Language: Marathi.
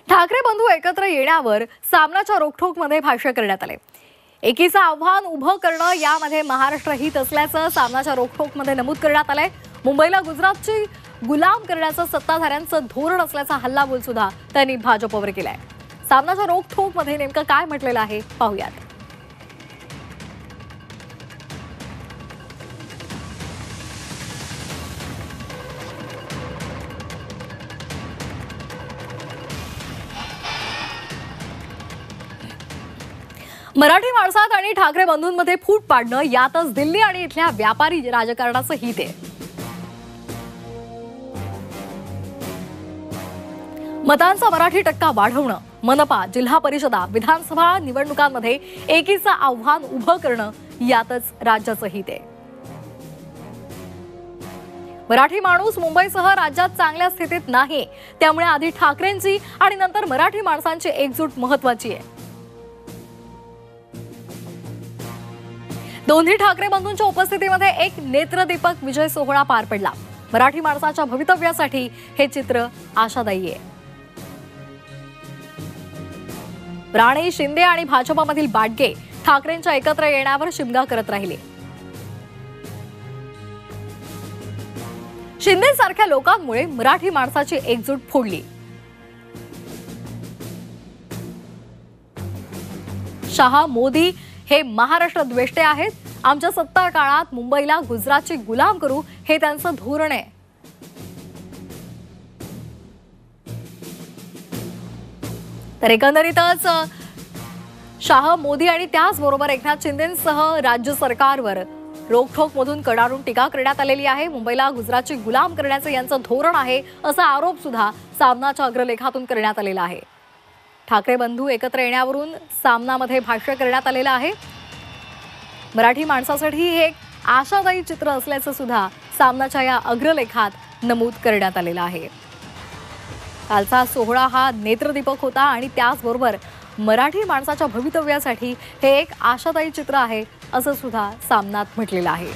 ठाकरे बंधू एकत्र येण्यावर सामनाच्या रोखठोकमध्ये भाष्य करण्यात आले। एकीचं आव्हान उभं करणं यामध्ये महाराष्ट्र हित असल्याचं सामनाच्या रोखठोकमध्ये नमूद करण्यात आलंय। मुंबईला गुजरातची गुलाम करण्याचं सत्ताधाऱ्यांचं धोरण असल्याचा हल्लाबोल सुद्धा त्यांनी भाजपवर केलाय। सामनाच्या रोखठोकमध्ये नेमकं काय म्हटलेलं आहे पाहूयात। मराठी माणसात आणि ठाकरे बंधूंमध्ये फूट पाडणं यातच दिल्ली आणि इथल्या व्यापारी राजकारणाचं हित आहे। मतांचा मराठी टक्का वाढवणं, मनपा, जिल्हा परिषदा, विधानसभा निवडणुकांमध्ये एकीचं आव्हान उभं करणं यातच राज्याचं हित आहे। मराठी माणूस मुंबईसह राज्यात चांगल्या स्थितीत नाही, त्यामुळे आधी ठाकरेंची आणि नंतर मराठी माणसांची एकजूट महत्त्वाची आहे। दोन्ही ठाकरे बंधूंच्या उपस्थितीमध्ये एक नेत्रदीपक विजय सोहळा पार पडला। मराठी माणसाच्या भवितव्यासाठी हे चित्र आशादायी आहे। राणे, शिंदे आणि भाजपमधील बाडगे ठाकरेंच्या एकत्र येण्यावर शिमगा करत राहिले। शिंदे सारख्या लोकांमुळे मराठी माणसाची एकजूट फोडली। शहा, मोदी हे महाराष्ट्र द्वेष्टे आहेत। आमच्या सत्ता काळात मुंबईला गुजरातची गुलाम करू हे त्यांचं धोरण आहे। तर एकंदरीतच शहा, मोदी आणि त्याचबरोबर एकनाथ शिंदेंसह राज्य सरकारवर रोखठोकमधून कडाडून टीका करण्यात आलेली आहे। मुंबईला गुजरातची गुलाम करण्याचे यांचं धोरण आहे असा आरोप सुद्धा सामनाच्या अग्रलेखातून करण्यात आलेला आहे। ठाकरे बंधू एकत्र येण्यावरून सामनामध्ये भाष्य करण्यात आलेलं आहे। मराठी माणसासाठी हे एक आशादायी चित्र असल्याचं सुद्धा सामनाच्या या अग्रलेखात नमूद करण्यात आलेलं आहे। कालचा सोहळा हा नेत्रदीपक होता आणि त्याचबरोबर मराठी माणसाच्या भवितव्यासाठी हे एक आशादायी चित्र आहे असं सुद्धा सामनात म्हटलेलं आहे।